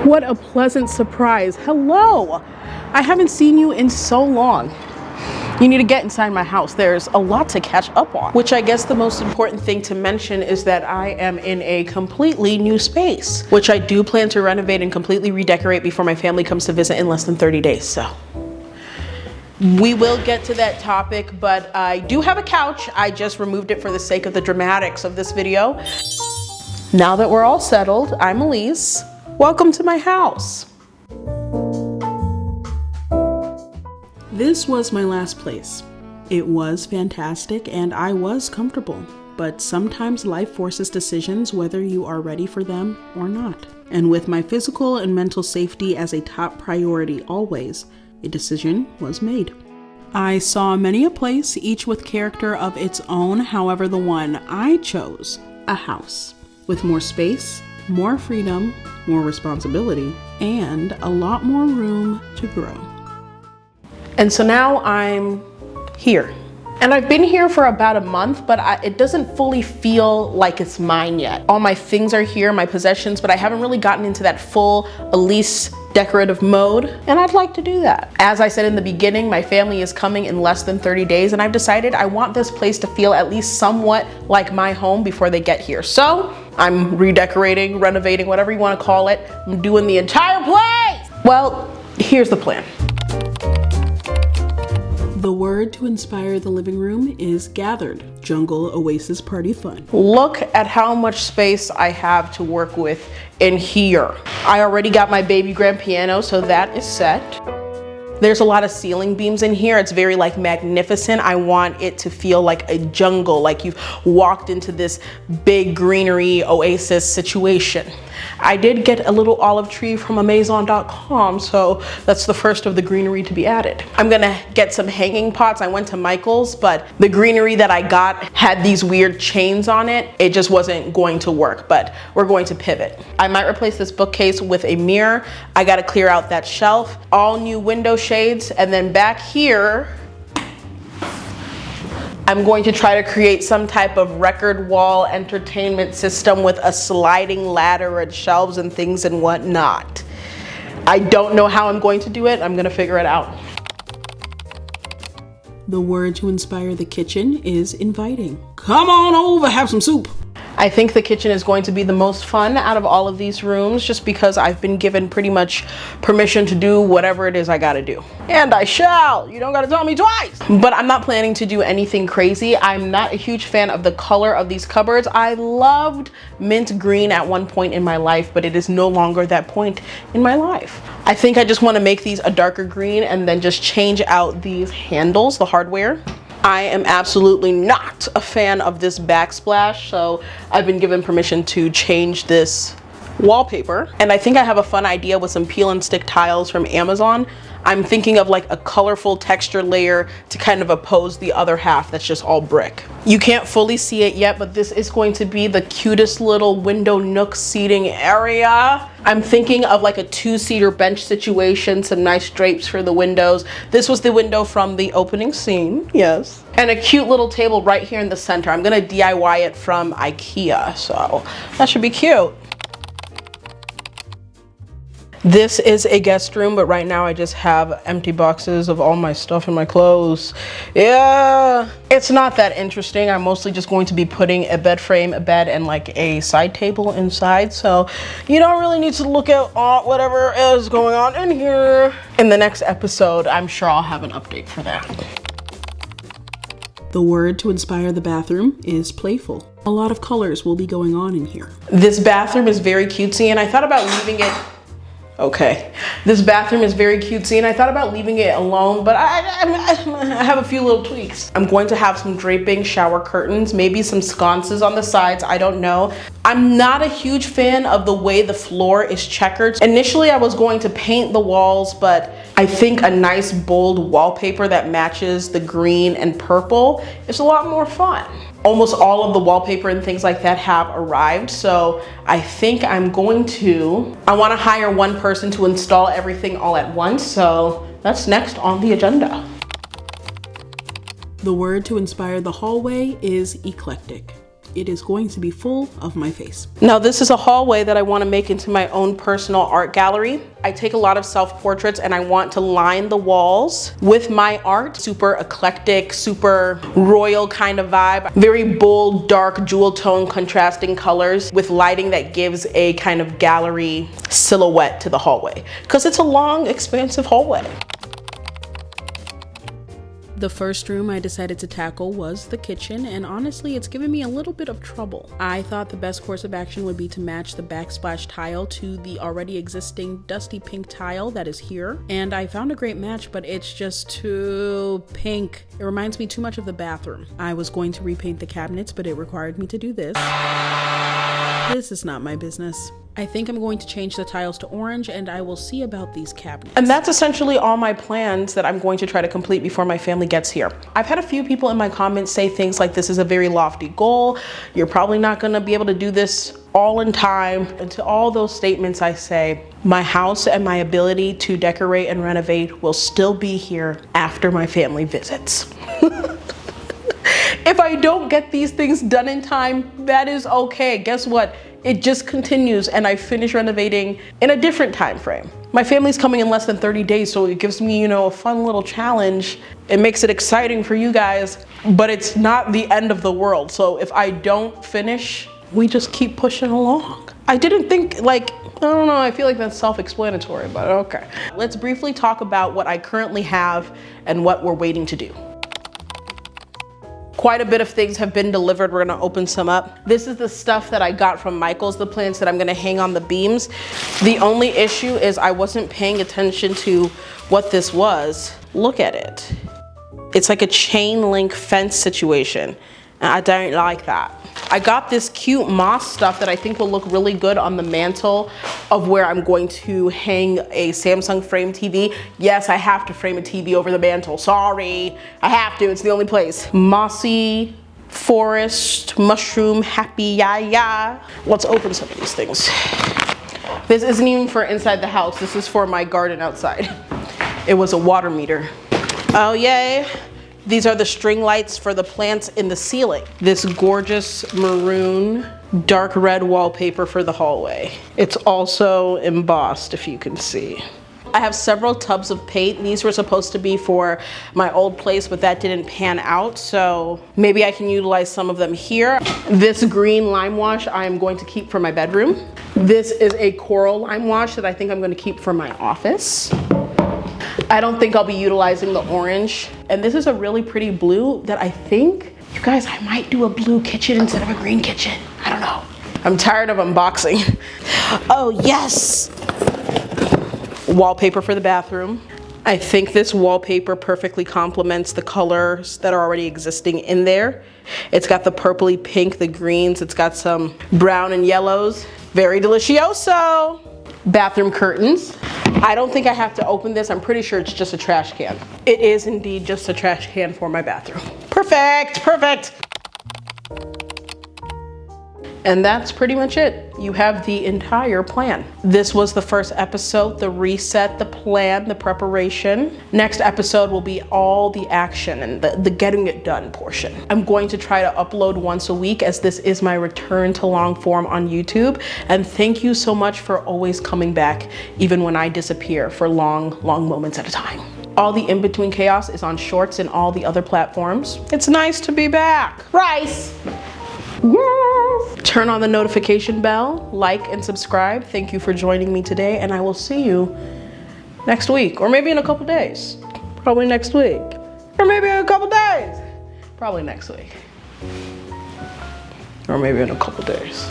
What a pleasant surprise. Hello. I haven't seen you in so long. You need to get inside my house. There's a lot to catch up on. Which I guess the most important thing to mention is that I am in a completely new space, which I do plan to renovate and completely redecorate before my family comes to visit in less than 30 days. So we will get to that topic, but I do have a couch. I just removed it for the sake of the dramatics of this video. Now that we're all settled, I'm Élise. Welcome to my house. This was my last place. It was fantastic and I was comfortable, but sometimes life forces decisions whether you are ready for them or not. And with my physical and mental safety as a top priority always, a decision was made. I saw many a place, each with character of its own. However, the one I chose, a house with more space, more freedom, more responsibility, and a lot more room to grow. And so now I'm here. And I've been here for about a month, but it doesn't fully feel like it's mine yet. All my things are here, my possessions, but I haven't really gotten into that full Élise decorative mode, and I'd like to do that. As I said in the beginning, my family is coming in less than 30 days, and I've decided I want this place to feel at least somewhat like my home before they get here. So I'm redecorating, renovating, whatever you want to call it. I'm doing the entire place. Well, here's the plan. The word to inspire the living room is gathered. Jungle Oasis party fun. Look at how much space I have to work with in here. I already got my baby grand piano, so that is set. There's a lot of ceiling beams in here. It's very like magnificent. I want it to feel like a jungle, like you've walked into this big greenery oasis situation. I did get a little olive tree from Amazon.com, so that's the first of the greenery to be added. I'm gonna get some hanging pots. I went to Michael's, but the greenery that I got had these weird chains on it. It just wasn't going to work, but we're going to pivot. I might replace this bookcase with a mirror. I gotta clear out that shelf. All new window shades, and then back here, I'm going to try to create some type of record wall entertainment system with a sliding ladder and shelves and things and whatnot. I don't know how I'm going to do it. I'm gonna figure it out. The word to inspire the kitchen is inviting. Come on over, have some soup. I think the kitchen is going to be the most fun out of all of these rooms just because I've been given pretty much permission to do whatever it is I gotta do. And I shall, you don't gotta tell me twice. But I'm not planning to do anything crazy. I'm not a huge fan of the color of these cupboards. I loved mint green at one point in my life, but it is no longer that point in my life. I think I just wanna make these a darker green and then just change out these handles, the hardware. I am absolutely not a fan of this backsplash, so I've been given permission to change this wallpaper. And I think I have a fun idea with some peel and stick tiles from Amazon. I'm thinking of like a colorful texture layer to kind of oppose the other half that's just all brick. You can't fully see it yet, but this is going to be the cutest little window nook seating area. I'm thinking of like a two-seater bench situation, some nice drapes for the windows. This was the window from the opening scene, yes. And a cute little table right here in the center. I'm gonna DIY it from IKEA, so that should be cute. This is a guest room, but right now I just have empty boxes of all my stuff and my clothes. Yeah, it's not that interesting. I'm mostly just going to be putting a bed frame, a bed, and like a side table inside. So you don't really need to look at whatever is going on in here. In the next episode, I'm sure I'll have an update for that. The word to inspire the bathroom is playful. A lot of colors will be going on in here. This bathroom is very cutesy, and I thought about leaving it. Okay, this bathroom is very cutesy and I thought about leaving it alone, but I have a few little tweaks. I'm going to have some draping shower curtains, maybe some sconces on the sides, I don't know. I'm not a huge fan of the way the floor is checkered. Initially, I was going to paint the walls, but I think a nice bold wallpaper that matches the green and purple is a lot more fun. Almost all of the wallpaper and things like that have arrived, so I think I want to hire one person to install everything all at once, so that's next on the agenda. The word to inspire the hallway is eclectic. it is going to be full of my face. Now this is a hallway that I want to make into my own personal art gallery. I take a lot of self-portraits and I want to line the walls with my art. Super eclectic, super royal kind of vibe. Very bold, dark, jewel tone contrasting colors with lighting that gives a kind of gallery silhouette to the hallway. Because it's a long, expansive hallway. The first room I decided to tackle was the kitchen, and honestly it's given me a little bit of trouble. I thought the best course of action would be to match the backsplash tile to the already existing dusty pink tile that is here, and I found a great match, but it's just too pink. It reminds me too much of the bathroom. I was going to repaint the cabinets, but it required me to do this. This is not my business. I think I'm going to change the tiles to orange, and I will see about these cabinets. And that's essentially all my plans that I'm going to try to complete before my family gets here. I've had a few people in my comments say things like, this is a very lofty goal. You're probably not gonna be able to do this all in time. And to all those statements I say, my house and my ability to decorate and renovate will still be here after my family visits. If I don't get these things done in time, that is okay. Guess what? It just continues and I finish renovating in a different time frame. My family's coming in less than 30 days, so it gives me, you know, a fun little challenge. It makes it exciting for you guys, but it's not the end of the world. So if I don't finish, we just keep pushing along. I didn't think, like, I don't know, I feel like that's self-explanatory, but okay. Let's briefly talk about what I currently have and what we're waiting to do. Quite a bit of things have been delivered. We're gonna open some up. This is the stuff that I got from Michael's, the plants that I'm gonna hang on the beams. The only issue is I wasn't paying attention to what this was. Look at it. It's like a chain link fence situation. And I don't like that. I got this cute moss stuff that I think will look really good on the mantle of where I'm going to hang a Samsung frame TV. Yes, I have to frame a TV over the mantle. Sorry, I have to, it's the only place. Mossy forest, mushroom, happy ya. Let's open some of these things. This isn't even for inside the house. This is for my garden outside. It was a water meter. Oh yay. These are the string lights for the plants in the ceiling. This gorgeous maroon, dark red wallpaper for the hallway. It's also embossed, if you can see. I have several tubs of paint. These were supposed to be for my old place, but that didn't pan out, so maybe I can utilize some of them here. This green lime wash I am going to keep for my bedroom. This is a coral lime wash that I think I'm going to keep for my office. I don't think I'll be utilizing the orange. And this is a really pretty blue that I think, you guys, I might do a blue kitchen instead of a green kitchen. I don't know. I'm tired of unboxing. Oh yes! Wallpaper for the bathroom. I think this wallpaper perfectly complements the colors that are already existing in there. It's got the purpley pink, the greens, it's got some brown and yellows. Very delicioso! Bathroom curtains. I don't think I have to open this. I'm pretty sure it's just a trash can. It is indeed just a trash can for my bathroom. Perfect, perfect. And that's pretty much it. You have the entire plan. This was the first episode, the reset, the plan, the preparation. Next episode will be all the action and the getting it done portion. I'm going to try to upload once a week, as this is my return to long form on YouTube. And thank you so much for always coming back, even when I disappear for long, long moments at a time. All the in-between chaos is on Shorts and all the other platforms. It's nice to be back. Rice! Yes! Turn on the notification bell, like and subscribe. Thank you for joining me today, and I will see you next week, or maybe in a couple days. Probably next week. Or maybe in a couple days. Probably next week. Or maybe in a couple days.